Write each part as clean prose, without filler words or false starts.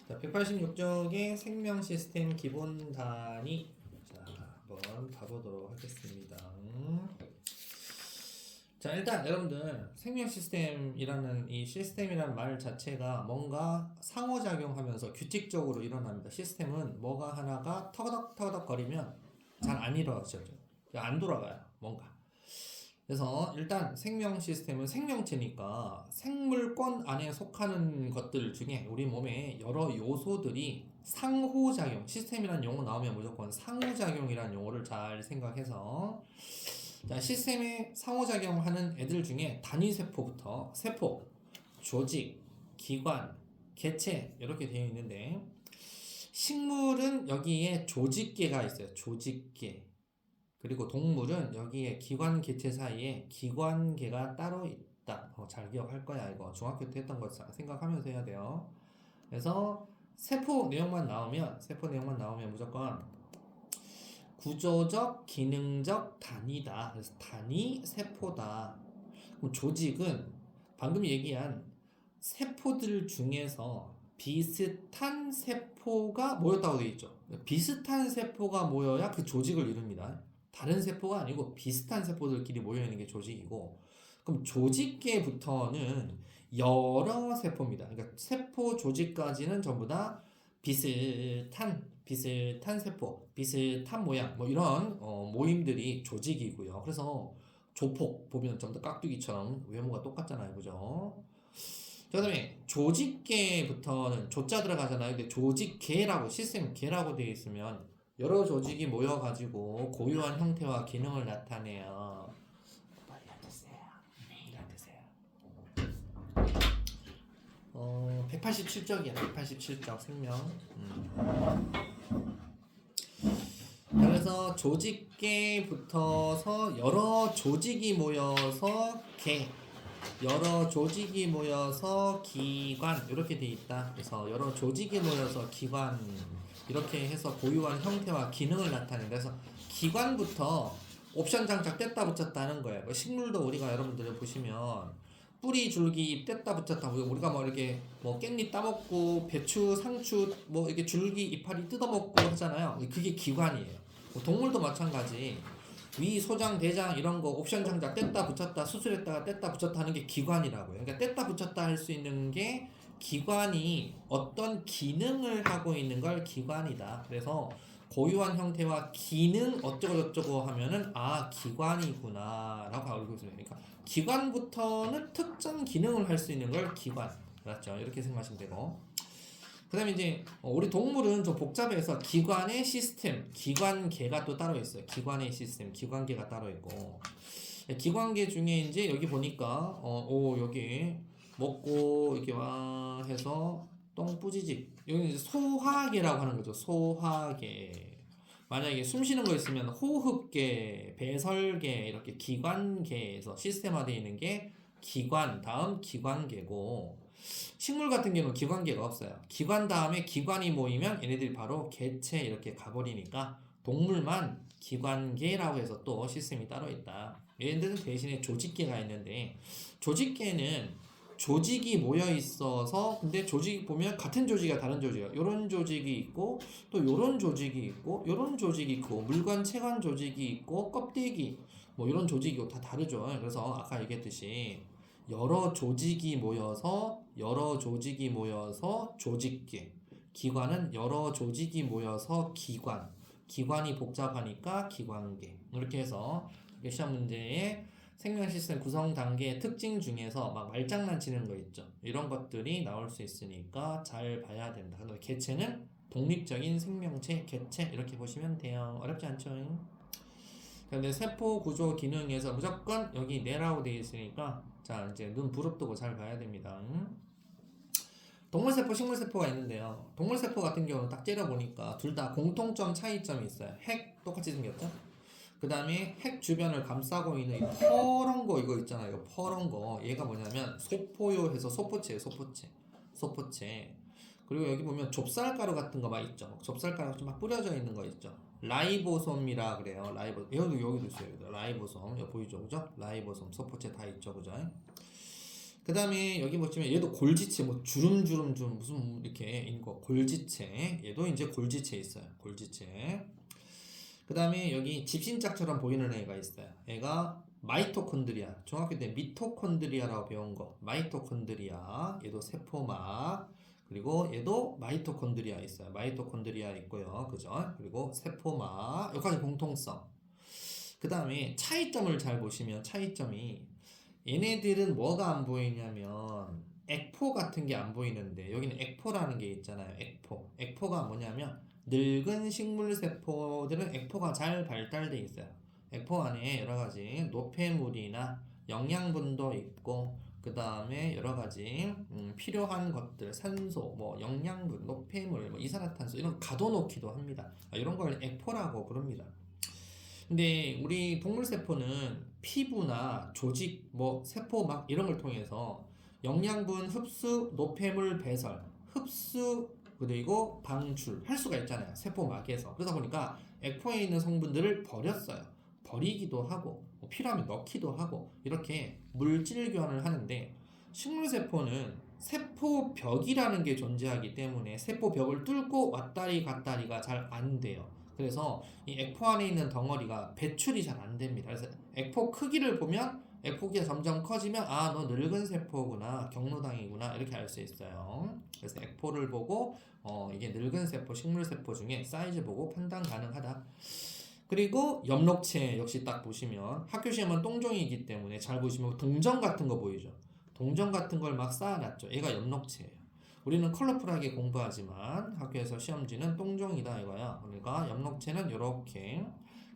자, 186쪽의 생명 시스템 기본 단위. 자, 한번 가보도록 하겠습니다. 자, 일단 여러분들 생명 시스템이라는 이 시스템이라는 말 자체가 뭔가 상호작용하면서 규칙적으로 일어납니다. 시스템은 뭐가 하나가 터덕터덕 거리면 잘 안 이루어져요. 안 돌아가요. 뭔가. 그래서 일단 생명 시스템은 생명체니까 생물권 안에 속하는 것들 중에 우리 몸에 여러 요소들이 상호작용, 시스템이라는 용어 나오면 무조건 상호작용이라는 용어를 잘 생각해서, 자, 시스템에 상호작용하는 애들 중에 단위세포부터 세포, 조직, 기관, 개체 이렇게 되어 있는데, 식물은 여기에 조직계가 있어요. 조직계. 그리고 동물은 여기에 기관 개체 사이에 기관계가 따로 있다. 잘 기억할 거야. 이거 중학교 때 했던 거 생각하면서 해야 돼요. 그래서 세포 내용만 나오면 무조건 구조적, 기능적 단위다. 그래서 단위 세포다. 그럼 조직은 방금 얘기한 세포들 중에서 비슷한 세포가 모였다고 되어 있죠. 비슷한 세포가 모여야 그 조직을 이룹니다. 다른 세포가 아니고 비슷한 세포들끼리 모여있는 게 조직이고, 그럼 조직계부터는 여러 세포입니다. 그러니까 세포 조직까지는 전부 다 비슷한 세포, 비슷한 모양, 뭐 이런 모임들이 조직이고요. 그래서 조폭 보면 좀 더 깍두기처럼 외모가 똑같잖아요, 그죠? 그 다음에 조직계부터는 조자 들어가잖아요. 근데 조직계라고, 시스템 계라고 되어 있으면 여러 조직이 모여가지고 고유한 형태와 기능을 나타내요. 빨리 앉으세요. 빨리 앉으세요. 187쪽이야. 187쪽 생명. 그래서 조직계부터서 여러 조직이 모여서 계, 여러 조직이 모여서 기관 이렇게 돼 있다. 그래서 여러 조직이 모여서 기관 이렇게 해서 고유한 형태와 기능을 나타낸다. 그래서 기관부터 옵션 장착 뗐다 붙였다 하는 거예요. 식물도 우리가 여러분들 보시면 뿌리 줄기 뗐다 붙였다, 우리가 뭐 이렇게 뭐 깻잎 따먹고 배추 상추 뭐 이렇게 줄기 이파리 뜯어먹고 하잖아요. 그게 기관이에요. 동물도 마찬가지. 위, 소장, 대장 이런 거 옵션 장작 뗐다 붙였다 수술했다가 뗐다 붙였다 하는 게 기관이라고요. 그러니까 뗐다 붙였다 할 수 있는 게 기관이 어떤 기능을 하고 있는 걸 기관이다. 그래서 고유한 형태와 기능 어쩌고저쩌고 하면은 기관이구나 라고 알고 있습니다. 그러니까 기관부터는 특정 기능을 할 수 있는 걸 기관, 맞죠? 이렇게 생각하시면 되고, 그 다음에 이제 우리 동물은 좀 복잡해서 기관의 시스템, 기관계가 또 따로 있어요. 기관의 시스템, 기관계가 따로 있고, 기관계 중에 이제 여기 보니까 여기 먹고 이렇게 와 해서 똥 뿌지직, 여기 이제 소화계라고 하는 거죠. 소화계. 만약에 숨 쉬는 거 있으면 호흡계, 배설계 이렇게 기관계에서 시스템화되어 있는 게 기관, 다음 기관계고, 식물 같은 경우는 기관계가 없어요. 기관 다음에 기관이 모이면 얘네들이 바로 개체 이렇게 가버리니까 동물만 기관계라고 해서 또 시스템이 따로 있다. 얘네들은 대신에 조직계가 있는데, 조직계는 조직이 모여 있어서, 근데 조직 보면 같은 조직이야 다른 조직이야. 요런 조직이 있고 또 요런 조직이 있고 요런 조직이 있고 물관 체관 조직이 있고 껍데기 뭐 이런 조직이 다 다르죠. 그래서 아까 얘기했듯이 여러 조직이 모여서 조직계, 기관은 여러 조직이 모여서 기관, 기관이 복잡하니까 기관계. 이렇게 해서 시험 문제에 생명 시스템 구성 단계의 특징 중에서 막 말장난치는 거 있죠. 이런 것들이 나올 수 있으니까 잘 봐야 된다. 그런데 개체는 독립적인 생명체, 개체 이렇게 보시면 돼요. 어렵지 않죠? 근데 세포 구조 기능에서 무조건 여기 네라고 되어 있으니까, 자, 이제 눈 부릅뜨고 잘 봐야 됩니다. 동물세포, 식물세포가 있는데요. 동물세포 같은 경우는 딱 째려보니까 둘 다 공통점 차이점이 있어요. 핵 똑같이 생겼죠? 그 다음에 핵 주변을 감싸고 있는 이 퍼런 거 이거 있잖아요. 이거 퍼런 거. 얘가 뭐냐면 소포요 해서 소포체예요. 소포체. 그리고 여기 보면 좁쌀가루 같은 거 막 있죠. 좁쌀가루가 좀 막 뿌려져 있는 거 있죠. 라이보솜이라 그래요. 여기도 있어요. 라이보솜. 여기 보이죠? 그죠? 라이보솜. 소포체 다 있죠. 그죠? 그 다음에 여기 보시면 얘도 골지체 뭐 주름주름 좀 무슨 이렇게 있는 거 골지체 얘도 이제 골지체 있어요. 골지체. 그 다음에 여기 집신짝처럼 보이는 애가 있어요. 얘가 마이토콘드리아. 중학교 때 미토콘드리아라고 배운 거. 마이토콘드리아. 얘도 세포막. 그리고 얘도 마이토콘드리아 있어요. 마이토콘드리아 있고요. 그죠? 그리고 세포막. 여기까지 공통성. 그 다음에 차이점을 잘 보시면 차이점이 얘네들은 뭐가 안 보이냐면 액포 같은 게 안 보이는데 여기는 액포라는 게 있잖아요. 액포. 액포가 뭐냐면 늙은 식물 세포들은 액포가 잘 발달돼 있어요. 액포 안에 여러 가지 노폐물이나 영양분도 있고 그 다음에 여러 가지 필요한 것들 산소, 뭐 영양분, 노폐물, 뭐 이산화탄소 이런 거 가둬놓기도 합니다. 이런 걸 액포라고 부릅니다. 근데 우리 동물 세포는 피부나 조직, 뭐 세포막 이런 걸 통해서 영양분 흡수, 노폐물 배설, 흡수 그리고 방출 할 수가 있잖아요. 세포막에서. 그러다 보니까 액포에 있는 성분들을 버렸어요. 버리기도 하고 뭐 필요하면 넣기도 하고 이렇게 물질 교환을 하는데 식물 세포는 세포벽이라는 게 존재하기 때문에 세포벽을 뚫고 왔다리 갔다리가 잘 안 돼요. 그래서 이 액포 안에 있는 덩어리가 배출이 잘 안 됩니다. 그래서 액포 크기를 보면 액포기가 점점 커지면 아, 너 늙은 세포구나, 경로당이구나 이렇게 알 수 있어요. 그래서 액포를 보고 이게 늙은 세포, 식물 세포 중에 사이즈 보고 판단 가능하다. 그리고 엽록체 역시 딱 보시면 학교 시험은 똥종이기 때문에 잘 보시면 동전 같은 거 보이죠. 동전 같은 걸 막 쌓아놨죠. 얘가 엽록체예요. 우리는 컬러풀하게 공부하지만 학교에서 시험지는 똥종이다 이거야. 그러니까 엽록체는 이렇게.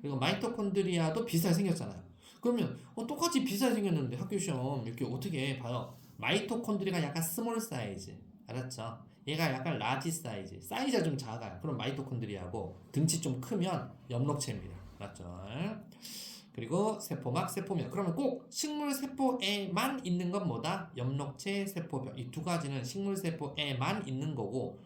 그리고 마이토콘드리아도 비슷하게 생겼잖아요. 그러면 똑같이 비슷하게 생겼는데 학교 시험 이렇게 어떻게 봐요? 마이토콘드리아가 약간 스몰 사이즈. 알았죠? 얘가 약간 라지 사이즈. 사이즈가 좀 작아요. 그럼 마이토콘드리아고 등치 좀 크면 엽록체입니다. 맞죠? 그리고 세포막, 세포면. 그러면 꼭 식물 세포에만 있는 건 뭐다? 엽록체, 세포벽. 이 두 가지는 식물 세포에만 있는 거고.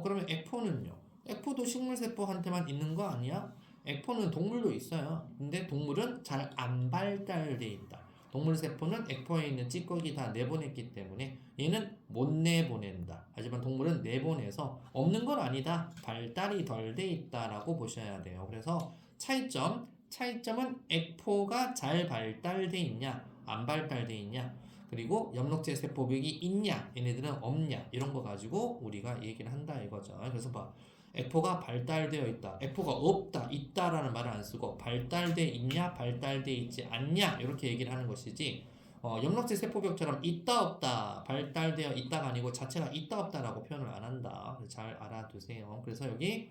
그러면 액포는요? 액포도 식물 세포한테만 있는 거 아니야? 액포는 동물도 있어요. 근데 동물은 잘 안 발달돼 있다. 동물 세포는 액포에 있는 찌꺼기 다 내보냈기 때문에 얘는 못 내보낸다. 하지만 동물은 내보내서 없는 건 아니다. 발달이 덜 돼 있다라고 보셔야 돼요. 그래서 차이점은 액포가 잘 발달돼 있냐, 안 발달돼 있냐, 그리고 엽록체 세포벽이 있냐, 얘네들은 없냐 이런 거 가지고 우리가 얘기를 한다 이거죠. 그래서 봐. 액포가 발달되어 있다. 액포가 없다, 있다라는 말을 안 쓰고 발달돼 있냐, 발달돼 있지 않냐 이렇게 얘기를 하는 것이지. 엽록체 세포벽처럼 있다 없다 발달되어 있다가 아니고 자체가 있다 없다라고 표현을 안 한다. 잘 알아두세요. 그래서 여기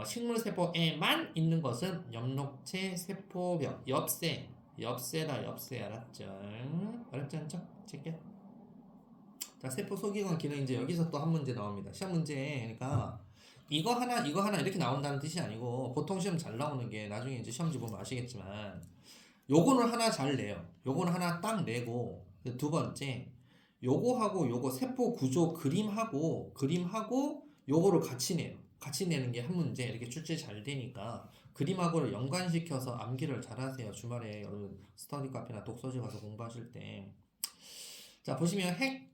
식물 세포에만 있는 것은 엽록체 세포벽 엽세다 엽세 알았죠? 어렵지 않죠? check. 자, 세포 소기관 기능 이제 여기서 또 한 문제 나옵니다. 시험 문제 그러니까 이거 하나 이렇게 나온다는 뜻이 아니고 보통 시험 잘 나오는 게 나중에 이제 시험지 보면 아시겠지만 요거는 하나 잘 내요. 요거는 하나 딱 내고 두 번째 요거하고 요거 세포 구조 그림하고 요거를 같이 내요. 같이 내는 게 한 문제 이렇게 출제 잘 되니까 그림하고를 연관시켜서 암기를 잘 하세요. 주말에 여러분 스터디 카페나 독서실 가서 공부하실 때. 자, 보시면 핵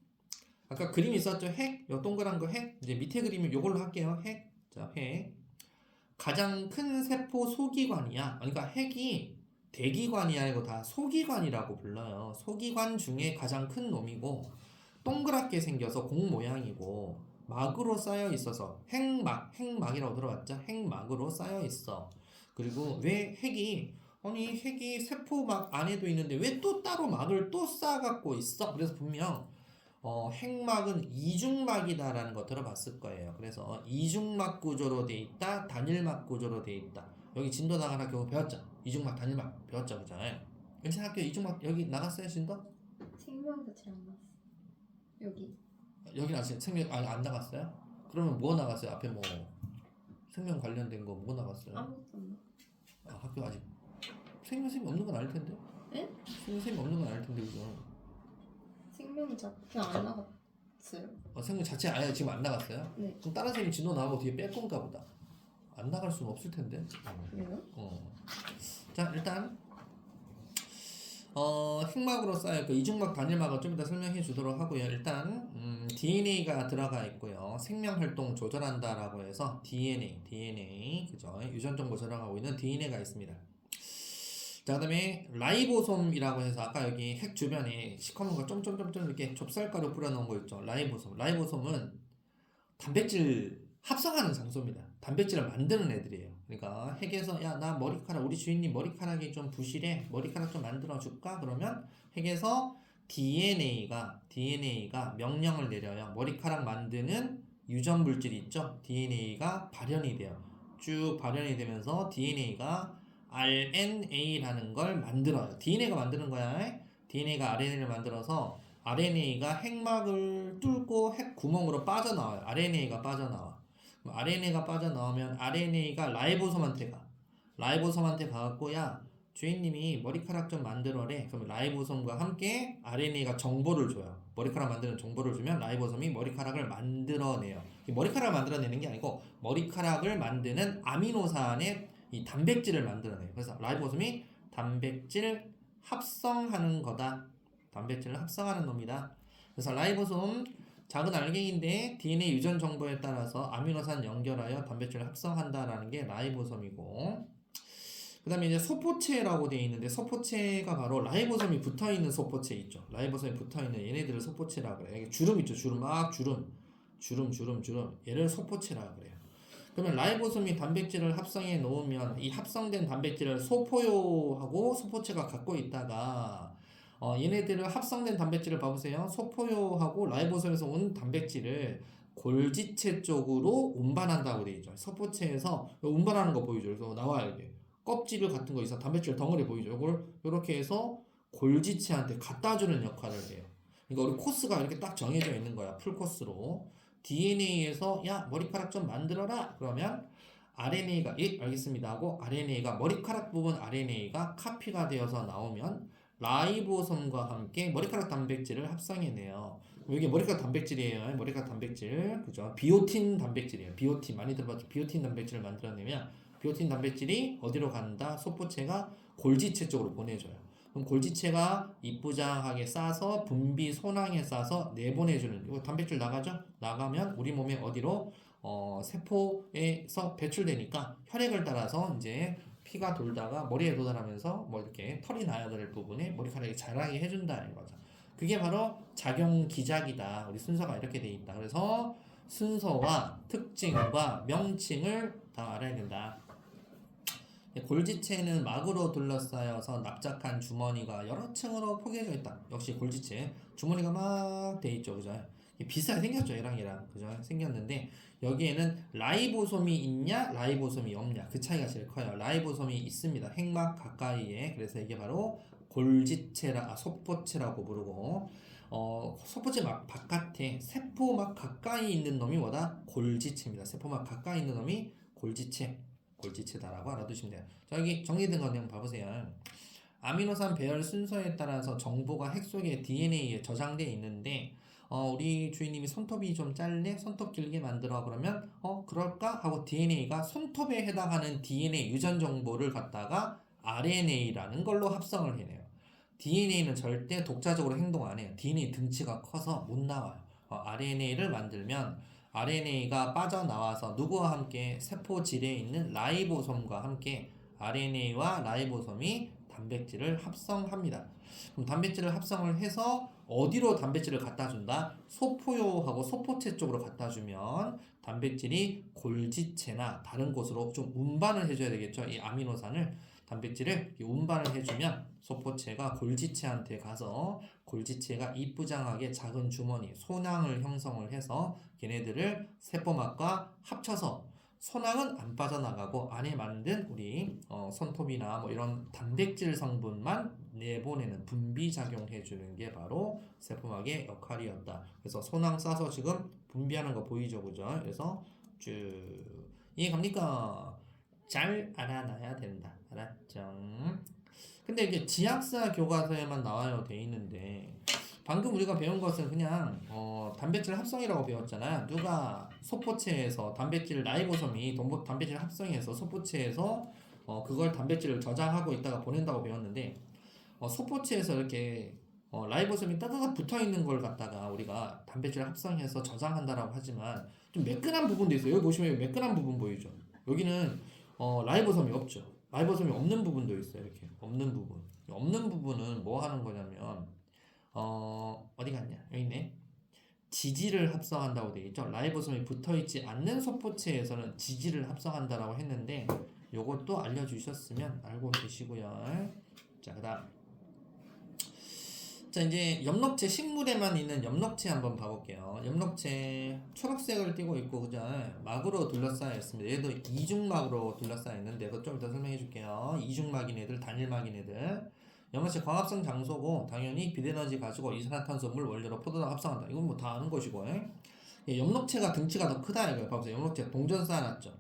아까 그림 있었죠? 핵, 요 동그란 거 핵. 이제 밑에 그림은 요걸로 할게요. 핵. 자, 핵. 가장 큰 세포 소기관이야. 그러니까 핵이 대기관이 아니고 다 소기관이라고 불러요. 소기관 중에 가장 큰 놈이고 동그랗게 생겨서 공 모양이고 막으로 쌓여 있어서 핵막이라고 들어봤죠? 핵막으로 쌓여 있어. 그리고 왜 핵이 세포막 안에도 있는데 왜 또 따로 막을 또 쌓아갖고 있어? 그래서 분명 핵막은 이중막이다라는 거 들어봤을 거예요. 그래서 이중막 구조로 돼 있다, 단일막 구조로 돼 있다. 여기 진도 나간 학교 배웠죠? 이중막, 단일막 배웠죠, 그죠? 괜찮 학교 이중막 여기 나갔어요, 진도? 생명같이 안 났어. 여기 아직 생명 안 나갔어요? 그러면 뭐 나갔어요? 앞에 뭐 생명 관련된 거 뭐 나갔어요? 아무것도 안 나. 학교 아직 생명샘이 없는 건 아닐 텐데? 에? 생명샘이 없는 건 아닐 텐데, 그죠? 생명이 자꾸 안 나갔어요. 생명 자체 아예 지금 안 나갔어요? 네. 그럼 다른 셈이 진도 나오고 뒤에 뺄 건가 보다. 안 나갈 수는 없을 텐데. 그래요? 자, 일단 핵막으로 쌓여있고 이중막 단일막을 좀 이따 설명해 주도록 하고요. 일단 DNA가 들어가 있고요. 생명활동 조절한다라고 해서 DNA 그죠? 유전정보 저장하고 있는 DNA가 있습니다. 자, 그다음에 라이보솜이라고 해서 아까 여기 핵 주변에 시커먼 거 점점점점 이렇게 좁쌀가루 뿌려놓은 거 있죠. 라이보솜은 단백질 합성하는 장소입니다. 단백질을 만드는 애들이에요. 그러니까 핵에서 야, 나 머리카락 우리 주인님 머리카락이 좀 부실해. 머리카락 좀 만들어 줄까? 그러면 핵에서 DNA가 명령을 내려요. 머리카락 만드는 유전 물질이 있죠. DNA가 발현이 돼요. 쭉 발현이 되면서 DNA가 RNA라는 걸 만들어요. DNA가 만드는 거야. DNA가 RNA를 만들어서 RNA가 핵막을 뚫고 핵 구멍으로 빠져나와요. RNA가 빠져나와. 그럼 RNA가 빠져나오면 RNA가 라이보솜한테 가갖고 야 주인님이 머리카락 좀 만들어래. 그럼 라이보솜과 함께 RNA가 정보를 줘요. 머리카락 만드는 정보를 주면 라이보솜이 머리카락을 만들어내요. 머리카락을 만들어내는 게 아니고 머리카락을 만드는 아미노산의 이 단백질을 만들어내요. 그래서 라이보솜이 단백질 합성하는 거다. 단백질을 합성하는 놈이다. 그래서 라이보솜 작은 알갱이인데 DNA 유전 정보에 따라서 아미노산 연결하여 단백질을 합성한다라는 게 라이보솜이고, 그 다음에 이제 소포체라고 되어 있는데 소포체가 바로 라이보솜이 붙어 있는 소포체 있죠. 라이보솜이 붙어 있는 얘네들을 소포체라고 그래요. 이게 주름 있죠. 주름 얘를 소포체라고 그래요. 그러면 라이보솜이 단백질을 합성해 놓으면 이 합성된 단백질을 소포효하고 소포체가 갖고 있다가 얘네들을 합성된 단백질을 봐보세요. 소포효하고 라이보솜에서 온 단백질을 골지체 쪽으로 운반한다고 되어 있죠. 소포체에서 운반하는 거 보이죠. 그래서 나와요 이게 껍질 같은 거 있어 단백질 덩어리 보이죠. 이걸 이렇게 해서 골지체한테 갖다주는 역할을 해요. 그러니까 우리 코스가 이렇게 딱 정해져 있는 거야. 풀 코스로. DNA에서 야 머리카락 좀 만들어라 그러면 RNA가 예 알겠습니다 하고 RNA가 머리카락 부분 RNA가 카피가 되어서 나오면 라이보솜과 함께 머리카락 단백질을 합성해내요. 이게 머리카락 단백질이에요. 머리카락 단백질 그죠? 비오틴 단백질이에요. 비오틴 많이 들어봤죠? 비오틴 단백질을 만들어내면 비오틴 단백질이 어디로 간다? 소포체가 골지체 쪽으로 보내줘요. 그럼 골지체가 이쁘장하게 싸서 분비 소낭에 싸서 내보내주는 이거 단백질 나가죠? 나가면 우리 몸에 어디로 세포에서 배출되니까 혈액을 따라서 이제 피가 돌다가 머리에 도달하면서 뭐 이렇게 털이 나야 될 부분에 머리카락이 자라게 해준다 이거죠. 그게 바로 작용 기작이다. 우리 순서가 이렇게 돼 있다. 그래서 순서와 특징과 명칭을 다 알아야 된다. 골지체는 막으로 둘러싸여서 납작한 주머니가 여러 층으로 포개져 있다. 역시 골지체 주머니가 막 돼 있죠, 그죠? 비슷하게 생겼죠, 얘랑 그죠? 생겼는데 여기에는 라이보솜이 있냐, 라이보솜이 없냐 그 차이가 제일 커요. 라이보솜이 있습니다. 핵막 가까이에. 그래서 이게 바로 소포체라고 부르고, 소포체 막 바깥에 세포막 가까이 있는 놈이 뭐다? 골지체입니다. 세포막 가까이 있는 놈이 골지체다라고 알아두시면 돼요. 자, 여기 정리된 거 그냥 봐보세요. 아미노산 배열 순서에 따라서 정보가 핵 속에 DNA에 저장되어 있는데 우리 주인님이 손톱이 좀 짧네? 손톱 길게 만들어 그러면 그럴까? 하고 DNA가 손톱에 해당하는 DNA 유전 정보를 갖다가 RNA라는 걸로 합성을 해내요. DNA는 절대 독자적으로 행동 안 해요. DNA 등치가 커서 못 나와요. RNA를 만들면 RNA가 빠져나와서 누구와 함께 세포질에 있는 라이보솜과 함께 RNA와 라이보솜이 단백질을 합성합니다. 그럼 단백질을 합성을 해서 어디로 단백질을 갖다 준다? 소포효하고 소포체 쪽으로 갖다 주면 단백질이 골지체나 다른 곳으로 좀 운반을 해줘야 되겠죠. 이 아미노산을 단백질을 운반을 해주면 소포체가 골지체한테 가서 골지체가 이쁘장하게 작은 주머니 소낭을 형성을 해서 걔네들을 세포막과 합쳐서 소낭은 안 빠져나가고 안에 만든 우리 손톱이나 뭐 이런 단백질 성분만 내보내는 분비 작용해 주는 게 바로 세포막의 역할이었다. 그래서 소낭 싸서 지금 분비하는 거 보이죠, 그죠? 그래서 쭉 이해갑니까? 잘 알아놔야 된다. 알았죠? 근데 이게 지학사 교과서에만 나와요 돼 있는데 방금 우리가 배운 것은 그냥 단백질 합성이라고 배웠잖아요. 누가 소포체에서 단백질 라이보솜이 단백질 합성해서 소포체에서 그걸 단백질을 저장하고 있다가 보낸다고 배웠는데 소포체에서 이렇게 라이보솜이 따다닥 붙어 있는 걸 갖다가 우리가 단백질 합성해서 저장한다라고 하지만 좀 매끈한 부분도 있어요. 여기 보시면 여기 매끈한 부분 보이죠? 여기는 라이보솜이 없죠. 라이보솜이 없는 부분도 있어요. 이렇게 없는 부분. 없는 부분은 뭐 하는 거냐면 어디 갔냐? 여기 있네. 지질을 합성한다고 되어 있죠. 라이보솜이 붙어 있지 않는 소포체에서는 지질을 합성한다라고 했는데 요것도 알려주셨으면 알고 계시고요. 자, 그다음. 자, 이제 엽록체 식물에만 있는 엽록체 한번 봐볼게요. 엽록체 초록색을 띠고 있고 그죠? 막으로 둘러싸여 있습니다. 얘도 이중막으로 둘러싸여 있는데 그것 좀 이따 설명해 줄게요. 이중막인 애들, 단일막인 애들. 엽록체 광합성 장소고 당연히 비대에너지 가지고 이산화탄소 물 원료로 포도당 합성한다. 이건 뭐 다 아는 것이고. 엽록체가 등치가 더 크다 이거예요. 봐보세요. 엽록체 동전 쌓아놨죠.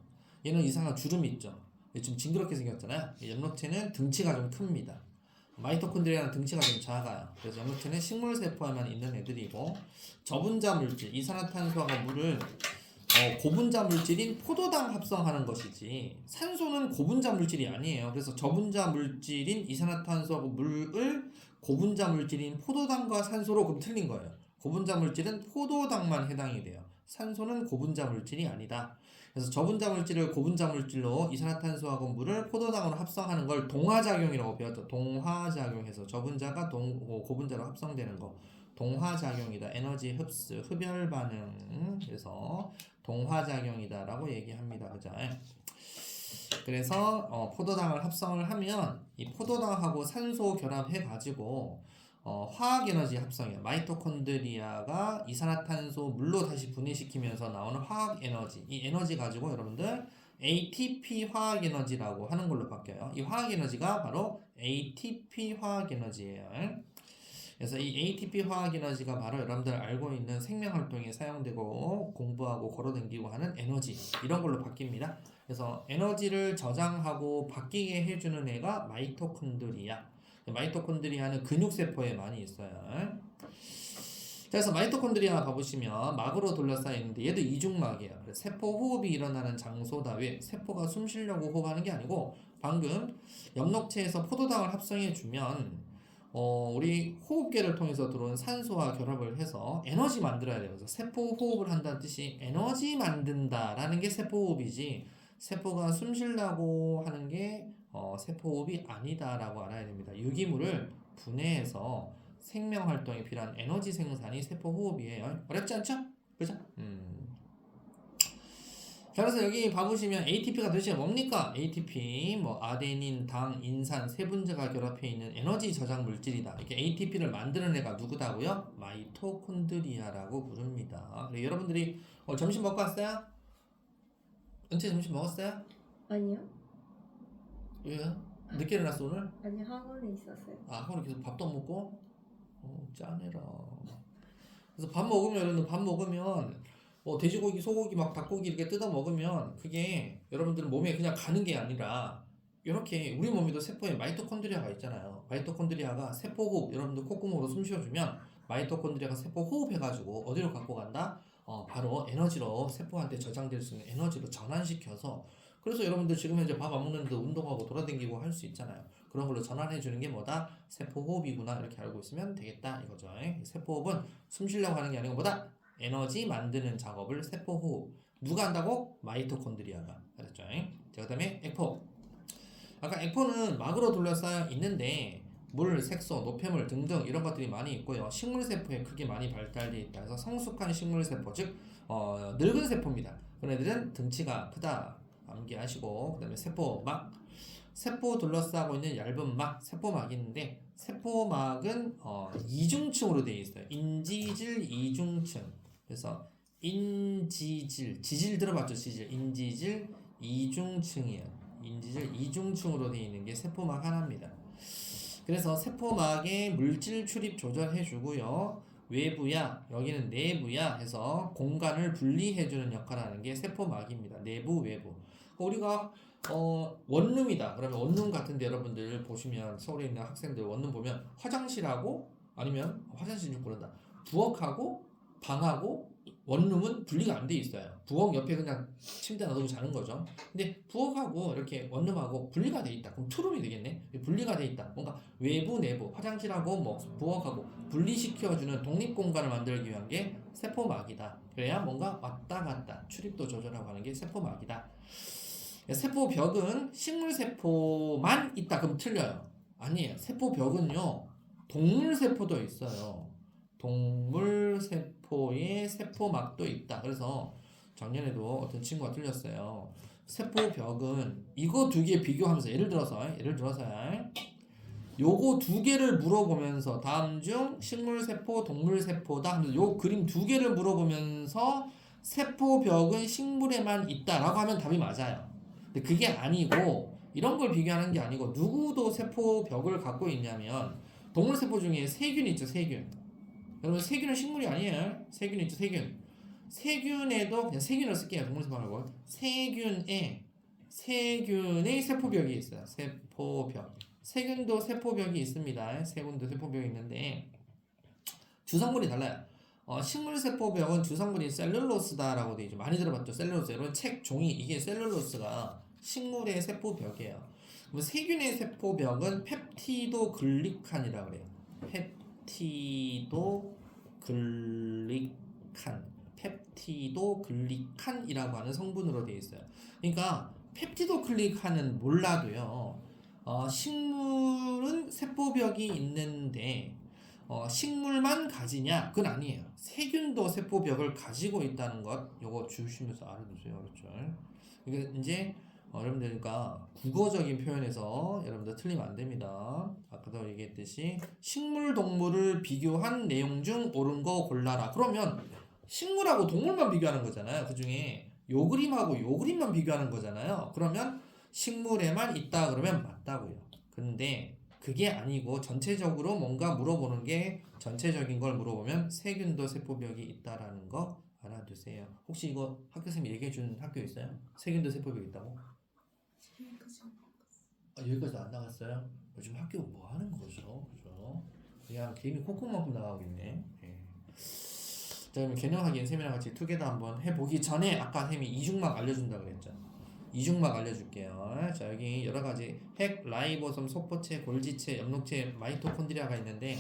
얘는 이상한 주름이 있죠. 좀 징그럽게 생겼잖아요. 엽록체는 등치가 좀 큽니다. 마이토콘드리아는 등치가 좀 작아요. 그래서 엽록체는 식물세포에만 있는 애들이고 저분자 물질, 이산화탄소하고 물을 고분자 물질인 포도당 합성하는 것이지 산소는 고분자 물질이 아니에요. 그래서 저분자 물질인 이산화탄소하고 물을 고분자 물질인 포도당과 산소로 그럼 틀린 거예요. 고분자 물질은 포도당만 해당이 돼요. 산소는 고분자 물질이 아니다. 그래서 저분자 물질을 고분자 물질로 이산화탄소하고 물을 포도당으로 합성하는 걸 동화작용이라고 배웠죠. 동화작용해서 저분자가 고분자로 합성되는 거. 동화작용이다. 에너지 흡수, 흡열 반응. 그래서 동화작용이다라고 얘기합니다. 그죠? 그래서 포도당을 합성을 하면 이 포도당하고 산소 결합해 가지고 화학 에너지 합성이에요. 마이토콘드리아가 이산화탄소 물로 다시 분해시키면서 나오는 화학 에너지. 이 에너지 가지고 여러분들 ATP 화학 에너지라고 하는 걸로 바뀌어요. 이 화학 에너지가 바로 ATP 화학 에너지예요. 그래서 이 ATP 화학 에너지가 바로 여러분들 알고 있는 생명 활동에 사용되고 공부하고 걸어다니고 하는 에너지 이런 걸로 바뀝니다. 그래서 에너지를 저장하고 바뀌게 해주는 애가 마이토콘드리아. 마이토콘드리아는 근육세포에 많이 있어요. 그래서 마이토콘드리아 봐보시면 막으로 둘러싸여 있는데 얘도 이중막이에요. 세포 호흡이 일어나는 장소다. 왜? 세포가 숨 쉬려고 호흡하는 게 아니고 방금 엽록체에서 포도당을 합성해주면 우리 호흡계를 통해서 들어온 산소와 결합을 해서 에너지 만들어야 돼요. 그래서 세포 호흡을 한다는 뜻이 에너지 만든다라는 게 세포 호흡이지 세포가 숨 쉬려고 하는 게 세포 호흡이 아니다라고 알아야 됩니다. 유기물을 분해해서 생명 활동에 필요한 에너지 생산이 세포 호흡이에요. 어렵지 않죠? 그죠? 자, 그래서 여기 봐보시면 ATP가 도대체 뭡니까? ATP, 뭐 아데닌, 당, 인산 세 분자가 결합해 있는 에너지 저장 물질이다. 이렇게 ATP를 만드는 애가 누구다고요? 마이토콘드리아라고 부릅니다. 그리고 여러분들이 점심 먹고 왔어요? 은채 점심 먹었어요? 아니요. 왜요? 늦게 일어났어 오늘? 아니 학원에 있었어요. 아 학원에 계속 밥도 안 먹고? 짜내라. 그래서 밥 먹으면 여러분들 밥 먹으면 돼지고기, 소고기, 막 닭고기 이렇게 뜯어 먹으면 그게 여러분들 몸에 그냥 가는 게 아니라 이렇게 우리 몸에도 세포에 마이토콘드리아가 있잖아요. 마이토콘드리아가 세포 호흡, 여러분들 콧구멍으로 숨 쉬어주면 마이토콘드리아가 세포 호흡해가지고 어디로 갖고 간다? 바로 에너지로 세포한테 저장될 수 있는 에너지로 전환시켜서 그래서 여러분들 지금 현재 밥 안 먹는데 운동하고 돌아다니고 할 수 있잖아요. 그런 걸로 전환해 주는 게 뭐다? 세포 호흡이구나 이렇게 알고 있으면 되겠다 이거죠. 세포 호흡은 숨 쉬려고 하는 게 아니고 뭐다? 에너지 만드는 작업을 세포 호흡. 누가 한다고? 마이토콘드리아가. 알았죠? 자, 그 다음에 액포. 아까 액포는 막으로 둘러싸여 있는데 물, 색소, 노폐물 등등 이런 것들이 많이 있고요. 식물세포에 크게 많이 발달되어 있다. 그래서 성숙한 식물세포, 즉 늙은 세포입니다. 그런 애들은 등치가 크다. 암기하시고 그 다음에 세포막. 세포 둘러싸고 있는 얇은 막, 세포막이 있는데 세포막은 이중층으로 되어 있어요. 인지질 이중층. 그래서 인지질, 지질 들어봤죠? 지질, 인지질 이중층이에요. 인지질 이중층으로 되어 있는 게 세포막 하나입니다. 그래서 세포막에 물질 출입 조절해주고요. 외부야, 여기는 내부야 해서 공간을 분리해주는 역할을 하는 게 세포막입니다. 내부, 외부. 우리가 원룸이다. 그러면 원룸 같은데 여러분들 보시면 서울에 있는 학생들 원룸 보면 화장실하고 아니면 화장실 좀 그런다. 부엌하고 방하고 원룸은 분리가 안 돼 있어요. 부엌 옆에 그냥 침대 놔두고 자는 거죠. 근데 부엌하고 이렇게 원룸하고 분리가 돼 있다. 그럼 투룸이 되겠네. 분리가 돼 있다. 뭔가 외부 내부 화장실하고 뭐 부엌하고 분리시켜주는 독립 공간을 만들기 위한 게 세포막이다. 그래야 뭔가 왔다 갔다 출입도 조절하고 하는 게 세포막이다. 세포벽은 식물 세포만 있다. 그럼 틀려요. 아니에요. 세포벽은요 동물 세포도 있어요. 동물 세포에 세포막도 있다. 그래서 작년에도 어떤 친구가 틀렸어요. 세포벽은 이거 두 개 비교하면서 예를 들어서요. 요거 두 개를 물어보면서 다음 중 식물 세포, 동물 세포다. 하면서 요 그림 두 개를 물어보면서 세포벽은 식물에만 있다라고 하면 답이 맞아요. 근데 그게 아니고 이런 걸 비교하는 게 아니고 누구도 세포벽을 갖고 있냐면 동물 세포 중에 세균 있죠, 세균. 여러분 세균은 식물이 아니에요. 세균 있죠, 세균. 세균에도 그냥 세균을 쓸게요. 동물 세포 말고 세균의 세포벽이 있어요. 세포벽. 세균도 세포벽이 있습니다. 세균도 세포벽이 있는데 주성분이 달라요. 식물 세포벽은 주성분이 셀룰로스다라고 되어 있죠. 많이 들어봤죠, 셀룰로스. 여러분 책 종이 이게 셀룰로스가 식물의 세포벽이에요. 그럼 세균의 세포벽은 펩티도글리칸이라고 그래요. 펩티도글리칸이라고 하는 성분으로 되어 있어요. 그러니까 펩티도글리칸은 몰라도요. 식물은 세포벽이 있는데 식물만 가지냐? 그건 아니에요. 세균도 세포벽을 가지고 있다는 것 요거 주시면서 알아두세요. 그렇죠? 이게 이제 여러분들과 국어적인 표현에서 여러분들 틀리면 안 됩니다. 아까도 얘기했듯이 식물 동물을 비교한 내용 중 옳은 거 골라라. 그러면 식물하고 동물만 비교하는 거잖아요. 그 중에 요 그림하고 요 그림만 비교하는 거잖아요. 그러면 식물에만 있다 그러면 맞다고요. 근데 그게 아니고 전체적으로 뭔가 물어보는 게 전체적인 걸 물어보면 세균도 세포벽이 있다라는 거 알아두세요. 혹시 이거 학교 선생님이 얘기해 준 학교 있어요? 세균도 세포벽이 있다고? 여기까지 안 나갔어요? 요즘 학교 뭐 하는 거죠? 그죠? 그냥 개미 콧구멍만큼 나가고 있네. 예. 자, 그럼 개념 확인 쌤이랑 같이 투게더 한번 해보기 전에 아까 쌤이 이중막 알려준다 그랬죠? 이중막 알려줄게요. 자, 여기 여러 가지 핵, 라이보솜, 소포체, 골지체, 엽록체, 마이토콘드리아가 있는데,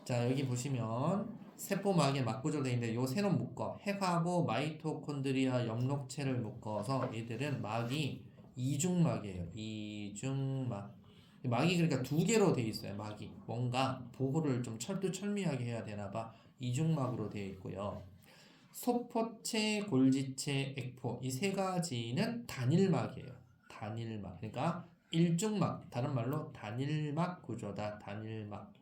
자 여기 보시면 세포막에 막구조되어 있는데 요 세 놈 묶어 핵하고 마이토콘드리아, 엽록체를 묶어서 얘들은 막이 이중막이에요. 이중막. 막이 그러니까 두 개로 되어 있어요. 막이 뭔가 보호를 좀 철두철미하게 해야 되나봐. 이중막으로 되어 있고요. 소포체, 골지체, 액포 이 세 가지는 단일막이에요. 단일막. 그러니까 일중막. 다른 말로 단일막 구조다. 단일막.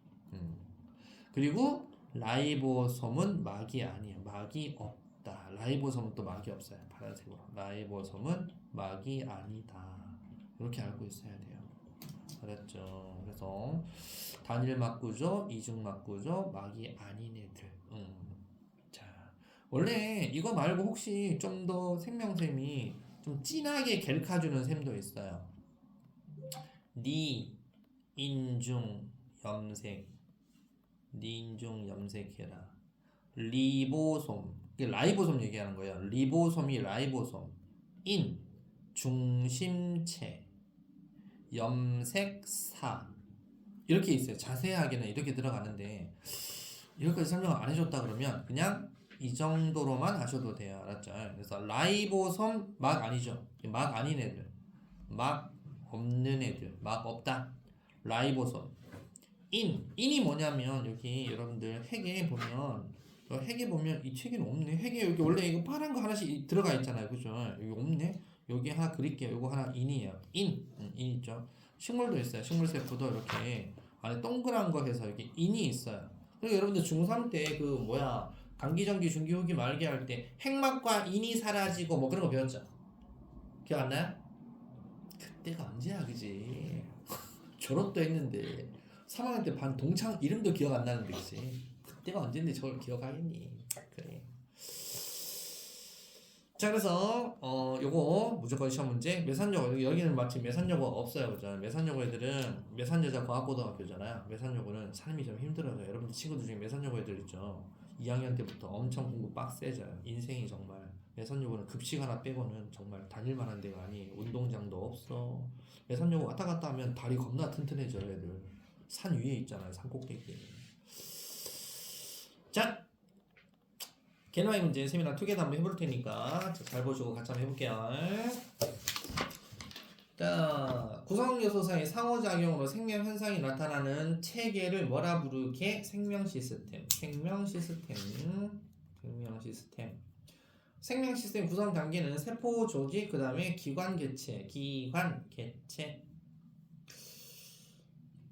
그리고 라이보솜은 막이 아니에요. 막이 없다. 라이보솜은 또 막이 없어요. 파란색으로. 라이보솜은 막이 아니다. 이렇게 알고 있어야 돼요. 알았죠? 그래서 단일막 구조, 이중막 구조, 막이 아닌 애들. 자, 원래 이거 말고 혹시 좀 더 생명샘이 좀 진하게 갤카주는 샘도 있어요. 니, 인중, 염색. 니인중 염색해라. 리보솜. 이게 라이보솜 얘기하는 거예요. 리보솜이 라이보솜. 인 중심체 염색사 이렇게 있어요. 자세하게는 이렇게 들어가는데 이렇게 설명을 안 해줬다 그러면 그냥 이 정도로만 하셔도 돼요. 알았죠? 그래서 라이보솜 막 아니죠. 막 아닌 애들, 막 없는 애들, 막 없다. 라이보솜. 인이 뭐냐면 여기 여러분들 핵에 보면 이 책에는 없네. 핵에 여기 원래 이거 파란 거 하나씩 들어가 있잖아요. 그죠? 여기 없네. 여기 하나 그릴게요. 이거 하나 인이에요. 인 있죠. 식물도 있어요. 식물 세포도 이렇게 안에 동그란 거 해서 이렇게 인이 있어요. 그리고 여러분들 중3 때 그 뭐야 간기전기 중기후기 말기 할 때 핵막과 인이 사라지고 뭐 그런 거 배웠죠? 기억 안 나요? 그때가 언제야, 그지? 졸업도 했는데 3학년 때 반 동창 이름도 기억 안 나는데 그치? 그때가 언젠데 저걸 기억하겠니? 그래. 자, 그래서 요거 무조건 시험 문제 매산여고. 여기는 마침 매산여고 없어요. 그죠? 매산여고 애들은 매산여자 과학고등학교잖아요. 매산여고는 삶이 좀 힘들어요. 여러분들 친구들 중에 매산여고 애들 있죠? 2학년 때부터 엄청 공부 빡세져요. 인생이 정말 예선여고는 급식 하나 빼고는 정말 다닐 만한 데가 아니에요. 운동장도 없어. 예선여고 왔다 갔다 하면 다리 겁나 튼튼해져요. 애들 산 위에 있잖아요. 산 꼭대기에. 자, 개나이 문제 세미나 투개도 한번 해볼 테니까 잘 보시고 같이 한번 해볼게요. 자, 구성요소사의 상호작용으로 생명현상이 나타나는 체계를 뭐라 부르게? 생명시스템. 생명시스템 구성 단계는 세포, 조직, 그 다음에 기관, 개체.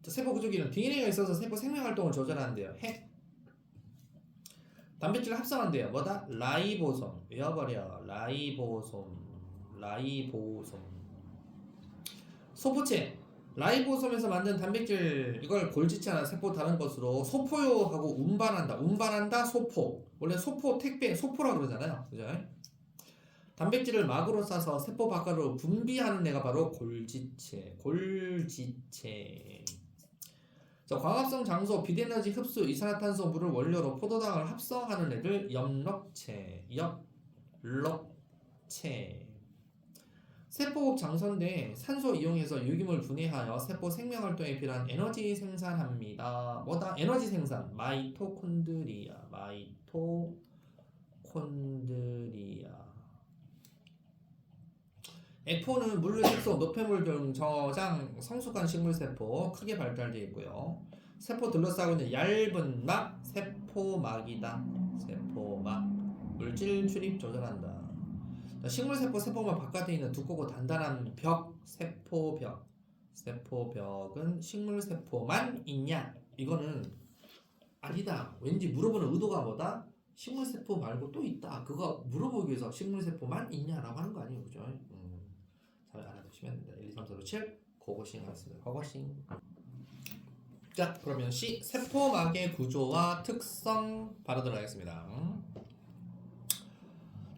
세포 구조기는 DNA가 있어서 세포 생명활동을 조절하는데요. 핵. 단백질을 합성한대요. 뭐다? 라이보솜. 외워버려. 라이보솜. 소포체. 라이보솜에서 만든 단백질 이걸 골지체나 세포 다른 것으로 소포요하고 운반한다 소포. 원래 소포 택배 소포라 그러잖아요. 그죠? 단백질을 막으로 싸서 세포 바깥으로 분비하는 애가 바로 골지체. 자, 광합성 장소, 비대에너지 흡수, 이산화탄소, 물을 원료로 포도당을 합성하는 애들 엽록체. 세포 장소인데 산소 이용해서 유기물 분해하여 세포 생명활동에 필요한 에너지 생산합니다. 뭐다? 에너지 생산. 마이토콘드리아. 에포는 물류 색소, 노폐물 등 저장 성숙한 식물세포 크게 발달되어 있고요. 세포 둘러싸고 있는 얇은 막 세포막이다. 물질 출입 조절한다. 식물세포 세포막 바깥에 있는 두껍고 단단한 벽, 세포벽은 식물세포만 있냐? 이거는 아니다. 왠지 물어보는 의도가 뭐다? 식물세포 말고 또 있다. 그거 물어보기 위해서 식물세포만 있냐라고 하는 거 아니에요, 그죠? 잘 알아두시면 됩니다. 1, 2, 3, 4, 5, 7 고고싱 하겠습니다. 고고싱. 자, 그러면 C 세포막의 구조와 특성 바로 들어가겠습니다.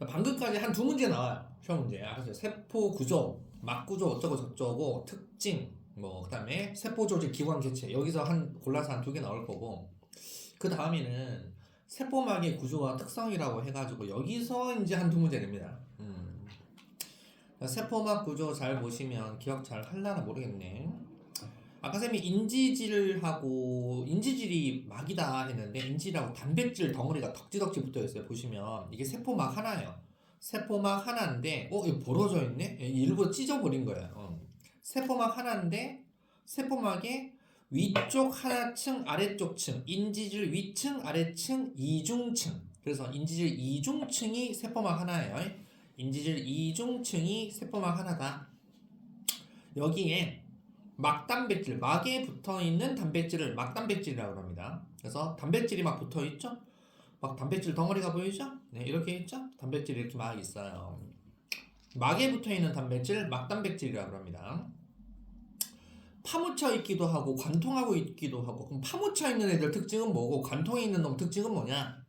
방금까지 한 두 문제 나와요. 시험 문제. 알았어요. 세포 구조, 막 구조 어쩌고 저쩌고 특징, 뭐 그다음에 세포 조직, 기관 개체 여기서 골라서 한 두 개 나올 거고 그 다음에는 세포막의 구조와 특성이라고 해가지고 여기서 이제 한 두 문제 냅니다. 세포막 구조 잘 보시면 기억 잘 할라나 모르겠네. 아까 쌤이 인지질이 막이다 했는데 인지질하고 단백질 덩어리가 덕지덕지 붙어 있어요. 보시면 이게 세포막 하나예요. 세포막 하나인데 이거 벌어져 있네? 일부러 찢어버린 거예요. 세포막 하나인데 세포막의 위쪽 하나층 아래쪽 층 인지질 위층 아래층 이중층 그래서 인지질 이중층이 세포막 하나예요. 인지질 이중층이 세포막 하나다. 여기에 막단백질, 막에 붙어있는 단백질을 막단백질이라고 합니다. 그래서 단백질이 막 붙어있죠? 막 단백질 덩어리가 보이죠? 네, 이렇게 있죠? 단백질이 이렇게 막 있어요. 막에 붙어있는 단백질, 막단백질이라고 합니다. 파묻혀 있기도 하고 관통하고 있기도 하고 그럼 파묻혀 있는 애들 특징은 뭐고 관통해 있는 놈 특징은 뭐냐?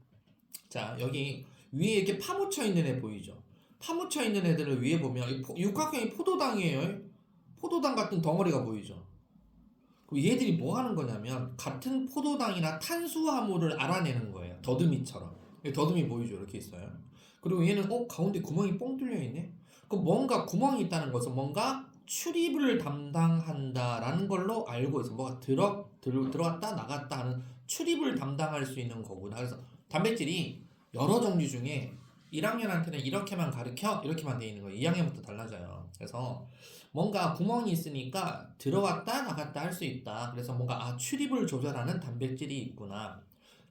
자, 여기 위에 이렇게 파묻혀 있는 애 보이죠? 파묻혀 있는 애들을 위에 보면 육각형이 포도당이에요. 포도당 같은 덩어리가 보이죠. 그럼 얘들이 뭐 하는 거냐면 같은 포도당이나 탄수화물을 알아내는 거예요. 더듬이처럼. 더듬이 보이죠? 이렇게 있어요. 그리고 얘는 가운데 구멍이 뻥 뚫려 있네. 그럼 뭔가 구멍이 있다는 것은 뭔가 출입을 담당한다라는 걸로 알고 있어. 뭐가 들어갔다 나갔다 하는 출입을 담당할 수 있는 거구나. 그래서 단백질이 여러 종류 중에 1학년한테는 이렇게만 가르쳐 이렇게만 돼 있는 거예요. 2학년부터 달라져요. 그래서 뭔가 구멍이 있으니까 들어갔다 나갔다 할 수 있다. 그래서 뭔가 출입을 조절하는 단백질이 있구나.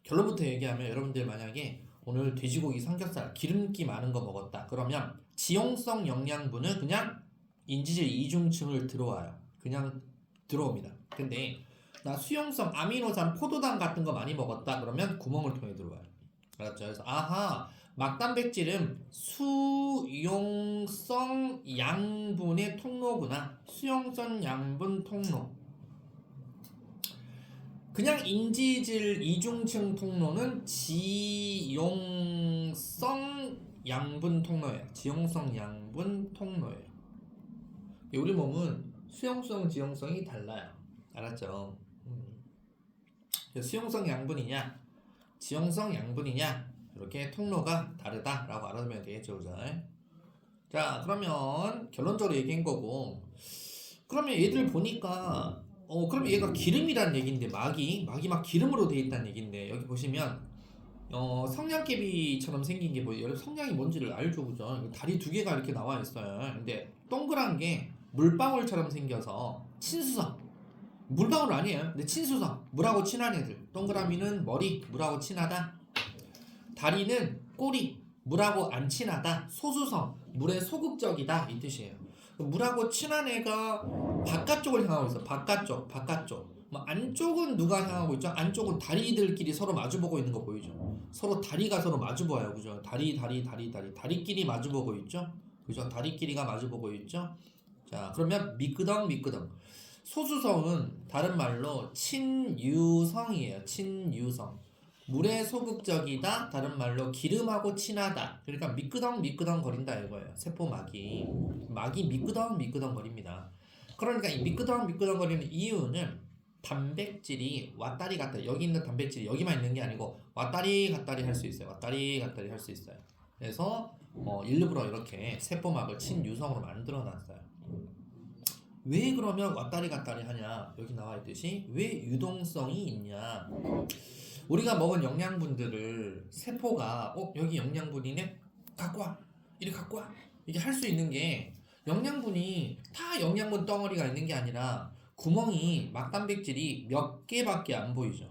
결론부터 얘기하면 여러분들 만약에 오늘 돼지고기 삼겹살 기름기 많은 거 먹었다. 그러면 지용성 영양분은 그냥 인지질 이중층을 들어와요. 그냥 들어옵니다. 근데 나 수용성 아미노산 포도당 같은 거 많이 먹었다. 그러면 구멍을 통해 들어와요. 알았죠? 그래서 막단백질은 수용성 양분의 통로구나. 수용성 양분 통로. 그냥 인지질 이중층 통로는 지용성 양분 통로예요. 지용성 양분 통로예요. 우리 몸은 수용성, 지용성이 달라요. 알았죠? 수용성 양분이냐? 지용성 양분이냐 이렇게 통로가 다르다라고 알아두면 되겠죠, 그죠? 자, 그러면 결론적으로 얘기한 거고, 그러면 얘들 보니까 그럼 얘가 기름이란 얘기인데 막이 막 기름으로 돼 있다는 얘기인데 여기 보시면 성냥개비처럼 생긴 게 뭐 여러분 성냥이 뭔지를 알죠, 그죠? 다리 두 개가 이렇게 나와 있어요. 근데 동그란 게 물방울처럼 생겨서 친수성. 물방울 아니에요. 근데 친수성. 물하고 친한 애들. 동그라미는 머리, 물하고 친하다. 다리는 꼬리, 물하고 안 친하다. 소수성, 물에 소극적이다 이 뜻이에요. 물하고 친한 애가 바깥쪽을 향하고 있어. 바깥쪽. 뭐 안쪽은 누가 향하고 있죠? 안쪽은 다리들끼리 서로 마주보고 있는 거 보이죠? 서로 다리가 서로 마주보아요, 그죠? 다리끼리 마주보고 있죠? 그죠? 다리끼리가 마주보고 있죠? 자, 그러면 미끄덩. 소수성은 다른 말로 친유성이에요. 친유성. 물에 소극적이다. 다른 말로 기름하고 친하다. 그러니까 미끄덩 거린다 이거예요. 세포막이 미끄덩 거립니다. 그러니까 이 미끄덩 거리는 이유는 단백질이 왔다리 갔다리, 여기 있는 단백질이 여기만 있는 게 아니고 왔다리 갔다리 할 수 있어요. 왔다리 갔다리 할 수 있어요. 그래서 일부러 이렇게 세포막을 친유성으로 만들어 놨어요. 왜 그러면 왔다리 갔다리 하냐? 여기 나와 있듯이 왜 유동성이 있냐? 우리가 먹은 영양분들을 세포가 여기 영양분이네? 갖고 와. 이리 갖고 와. 이게 할 수 있는 게 영양분이 다 영양분 덩어리가 있는 게 아니라 구멍이 막단백질이 몇 개밖에 안 보이죠.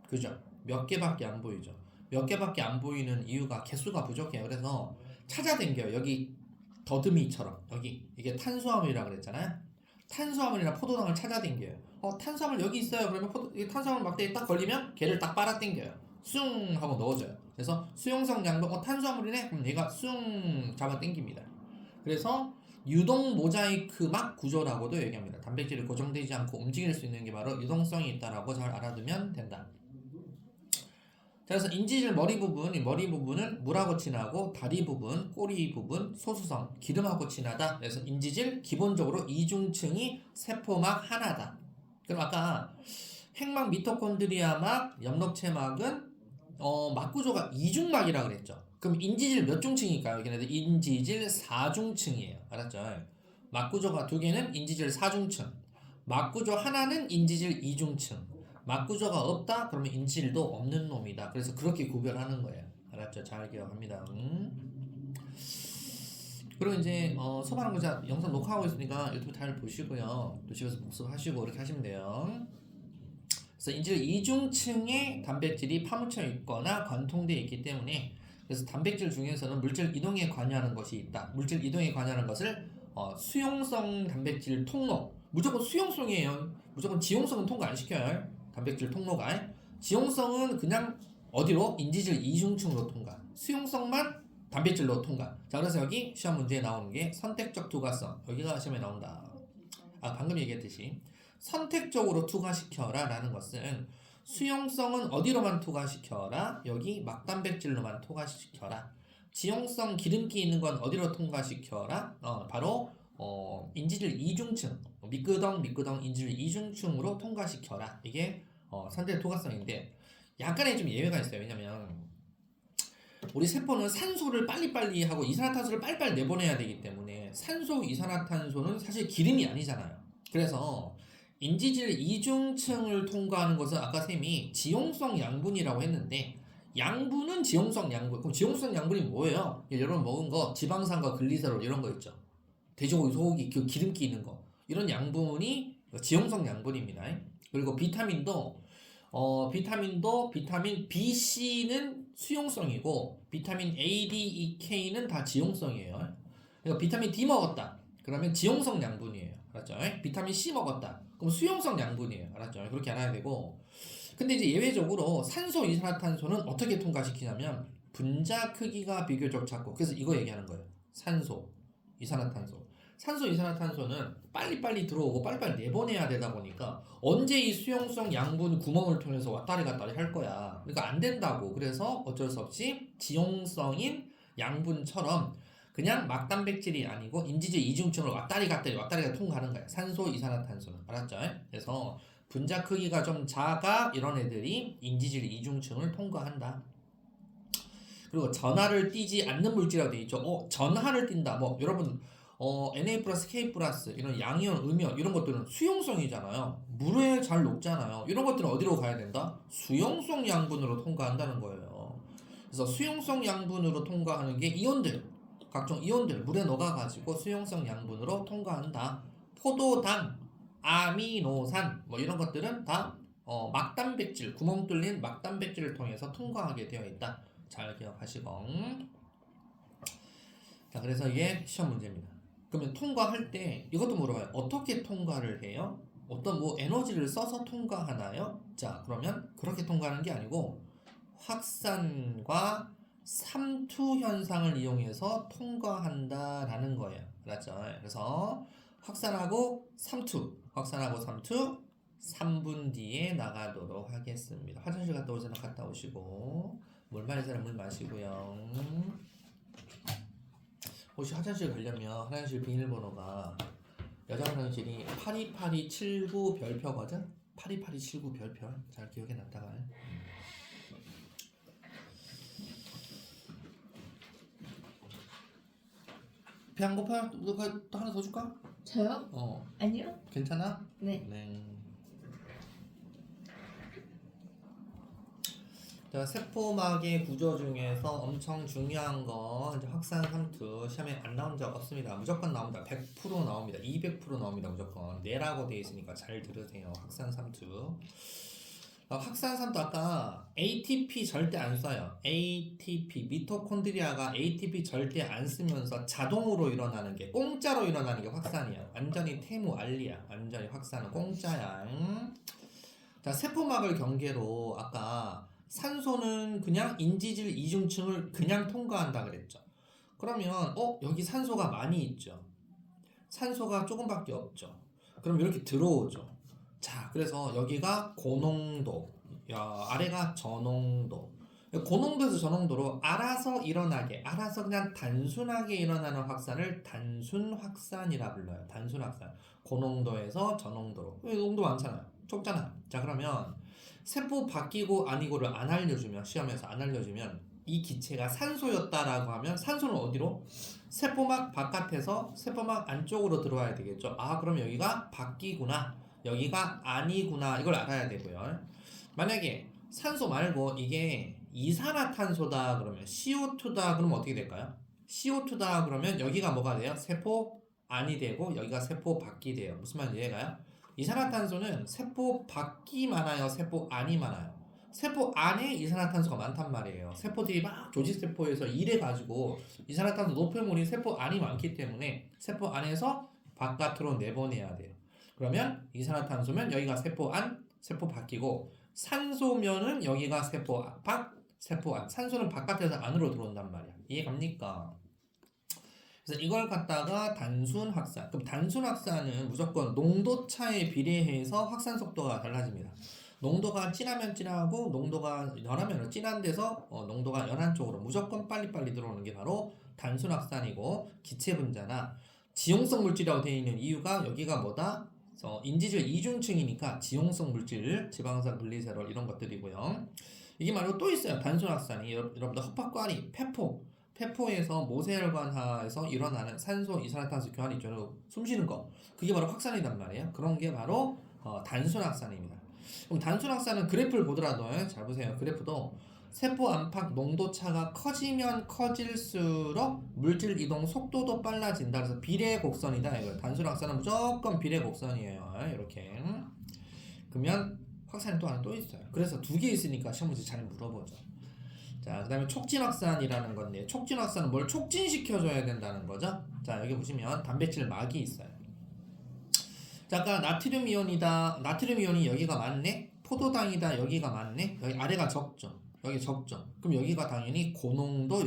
그죠? 몇 개밖에 안 보이죠. 몇 개밖에 안 보이는 이유가 개수가 부족해요. 그래서 찾아댕겨요. 여기 더듬이처럼 여기 이게 탄수화물이라고 그랬잖아요. 탄수화물이나 포도당을 찾아댕겨요. 탄수화물 여기 있어요. 그러면 탄수화물 막대에 딱 걸리면 걔를 딱 빨아당겨요. 숭 하고 넣어줘요. 그래서 수용성 양분 탄수화물이네? 그럼 얘가 숭 잡아당깁니다. 그래서 유동 모자이크막 구조라고도 얘기합니다. 단백질이 고정되지 않고 움직일 수 있는 게 바로 유동성이 있다라고 잘 알아두면 된다. 자, 그래서 인지질 머리 부분은 물하고 친하고 다리 부분, 꼬리 부분, 소수성, 기름하고 친하다. 그래서 인지질 기본적으로 이중층이 세포막 하나다. 그럼 아까 핵막 미토콘드리아막, 엽록체막은 막 구조가 이중막이라 그랬죠. 그럼 인지질 몇 중층일까요? 여기는 인지질 4중층이에요. 알았죠? 막 구조가 두 개는 인지질 4중층. 막 구조 하나는 인지질 2중층. 막 구조가 없다? 그러면 인지질도 없는 놈이다. 그래서 그렇게 구별하는 거예요. 알았죠? 잘 기억합니다. 그리고 이제 수업하는 거 제가 영상 녹화하고 있으니까 유튜브 잘 보시고요. 또 집에서 복습하시고 이렇게 하시면 돼요. 그래서 인지질 2중층에 단백질이 파묻혀 있거나 관통되어 있기 때문에 그래서 단백질 중에서는 물질 이동에 관여하는 것이 있다. 물질 이동에 관여하는 것을 수용성 단백질 통로. 무조건 수용성이에요. 무조건 지용성은 통과 안 시켜요. 단백질 통로가. 지용성은 그냥 어디로? 인지질 2중층으로 통과. 수용성만 단백질로 통과. 자, 그래서 여기 시험 문제에 나오는 게 선택적 투과성. 여기가 시험에 나온다. 방금 얘기했듯이 선택적으로 투과시켜라 라는 것은 수용성은 어디로만 투과시켜라? 여기 막단백질로만 투과시켜라. 지용성 기름기 있는 건 어디로 통과시켜라? 바로 인지질 2중층 미끄덩 인지질 2중층으로 통과시켜라. 이게 선택 투과성인데 약간의 좀 예외가 있어요. 왜냐면 우리 세포는 산소를 빨리빨리 하고 이산화탄소를 빨리빨리 내보내야 되기 때문에 산소, 이산화탄소는 사실 기름이 아니잖아요. 그래서 인지질 2중층을 통과하는 것은 아까 쌤이 지용성 양분이라고 했는데 양분은 지용성 양분. 그럼 지용성 양분이 뭐예요? 여러분 먹은 거 지방산과 글리세롤 이런 거 있죠. 돼지고기, 소고기 그 기름기 있는 거 이런 양분이 지용성 양분입니다. 그리고 비타민도 비타민 B, C는 수용성이고 비타민 A, D, E, K는 다 지용성이에요. 그러니까 비타민 D 먹었다. 그러면 지용성 양분이에요. 알았죠? 비타민 C 먹었다. 그럼 수용성 양분이에요. 알았죠? 그렇게 알아야 되고. 근데 이제 예외적으로 산소, 이산화탄소는 어떻게 통과시키냐면 분자 크기가 비교적 작고 그래서 이거 얘기하는 거예요. 산소, 이산화탄소. 산소, 이산화탄소는 빨리빨리 들어오고 빨리빨리 내보내야 되다 보니까 언제 이 수용성 양분 구멍을 통해서 왔다리 갔다리 할 거야. 그러니까 안 된다고. 그래서 어쩔 수 없이 지용성인 양분처럼 그냥 막단백질이 아니고 인지질 2중층을 왔다리 갔다리 통과하는 거야. 산소, 이산화탄소는. 알았죠? 그래서 분자 크기가 좀 작아 이런 애들이 인지질 이중층을 통과한다. 그리고 전하를 띠지 않는 물질이라고 되어 있죠. 전하를 띈다. 뭐 여러분 Na 플러스 K 플러스 이런 양이온, 음이온 이런 것들은 수용성이잖아요. 물에 잘 녹잖아요. 이런 것들은 어디로 가야 된다? 수용성 양분으로 통과한다는 거예요. 그래서 수용성 양분으로 통과하는 게 이온들, 각종 이온들 물에 녹아가지고 수용성 양분으로 통과한다. 포도당, 아미노산 뭐 이런 것들은 다 막단백질, 구멍 뚫린 막단백질을 통해서 통과하게 되어 있다. 잘 기억하시고. 자, 그래서 이게 시험 문제입니다. 그러면 통과할 때 이것도 물어봐요. 어떻게 통과를 해요? 어떤 뭐 에너지를 써서 통과하나요? 자, 그러면 그렇게 통과하는 게 아니고 확산과 삼투 현상을 이용해서 통과한다라는 거예요. 알았죠? 그래서 확산하고 삼투 3분 뒤에 나가도록 하겠습니다. 화장실 갔다 오세요. 갔다 오시고 물 마실 사람 물 마시고요. 혹시 화장실 가려면 화장실 비밀번호가 여자 화장실이 828279 별표거든? 828279 별표 잘 기억해 놨다가 배 안 고파? 너 또 하나 더 줄까? 저요? 아니요. 괜찮아? 네. 네. 자, 세포막의 구조 중에서 엄청 중요한 거 이제 확산 삼투 시험에 안 나온 적 없습니다. 무조건 나옵니다. 100% 나옵니다. 200% 나옵니다. 무조건. 네라고 되어 있으니까 잘 들으세요. 확산 삼투. 확산 삼투 아까 ATP 절대 안 써요. ATP 미토콘드리아가 ATP 절대 안 쓰면서 자동으로 일어나는 게 공짜로 일어나는 게 확산이야. 완전히 태무알리야. 완전히 확산은 공짜야. 자, 세포막을 경계로 아까 산소는 그냥 인지질 이중층을 그냥 통과한다 그랬죠. 그러면 여기 산소가 많이 있죠. 산소가 조금밖에 없죠. 그럼 이렇게 들어오죠. 자, 그래서 여기가 고농도, 아래가 저농도. 고농도에서 저농도로 알아서 일어나게, 알아서 그냥 단순하게 일어나는 확산을 단순 확산이라 불러요. 단순 확산. 고농도에서 저농도로. 농도 많잖아요. 좁잖아요. 자, 그러면 세포 바뀌고 아니고를 안 알려주면, 시험에서 안 알려주면 이 기체가 산소였다라고 하면 산소는 어디로? 세포막 바깥에서 세포막 안쪽으로 들어와야 되겠죠. 아, 그럼 여기가 바뀌구나, 여기가 아니구나, 이걸 알아야 되고요. 만약에 산소 말고 이게 이산화탄소다 그러면 CO2다 그러면 어떻게 될까요? CO2다 그러면 여기가 뭐가 돼요? 세포 안이 되고 여기가 세포 밖이 돼요. 무슨 말인지 이해가요? 이산화탄소는 세포 밖이 많아요, 세포 안이 많아요? 세포 안에 이산화탄소가 많단 말이에요. 세포들이 막 조직세포에서 일해가지고 이산화탄소 노폐물이 세포 안이 많기 때문에 세포 안에서 바깥으로 내보내야 돼요. 그러면 이산화탄소면 여기가 세포 안, 세포 밖이고, 산소면은 여기가 세포 밖, 세포 안. 산소는 바깥에서 안으로 들어온단 말이야. 이해갑니까? 그래서 이걸 갖다가 단순 확산. 그럼 단순 확산은 무조건 농도 차에 비례해서 확산 속도가 달라집니다. 농도가 진하면 진하고 농도가 연하면 진한 데서 농도가 연한 쪽으로 무조건 빨리빨리 들어오는 게 바로 단순 확산이고, 기체 분자나 지용성 물질이라고 되어 있는 이유가 여기가 뭐다? 인지질 이중층이니까 지용성 물질, 지방산, 글리세롤 이런 것들이고요. 이게 말고 또 있어요. 단순 확산이 여러분들 흡합과리, 폐포에서 모세혈관하에서 일어나는 산소, 이산화탄소 교환 있죠. 숨 쉬는 거. 그게 바로 확산이란 말이에요. 그런 게 바로 단순 확산입니다. 그럼 단순 확산은 그래프를 보더라도 잘 보세요. 그래프도 세포 안팎 농도 차가 커지면 커질수록 물질 이동 속도도 빨라진다. 그래서 비례 곡선이다. 이거 단순 확산은 무조건 비례 곡선이에요. 이렇게. 그러면 확산이 또 하나 또 있어요. 그래서 두 개 있으니까 시험 문제 잘 물어보죠. 자, 그 다음에 촉진 확산이라는 건데, 촉진 확산은 뭘 촉진시켜줘야 된다는 거죠. 자, 여기 보시면 단백질 막이 있어요. 자, 아까 나트륨 이온이다. 나트륨 이온이 여기가 많네. 포도당이다. 여기가 많네. 여기 아래가 적죠. 여기 적죠. 그럼 여기가 당연히 고농도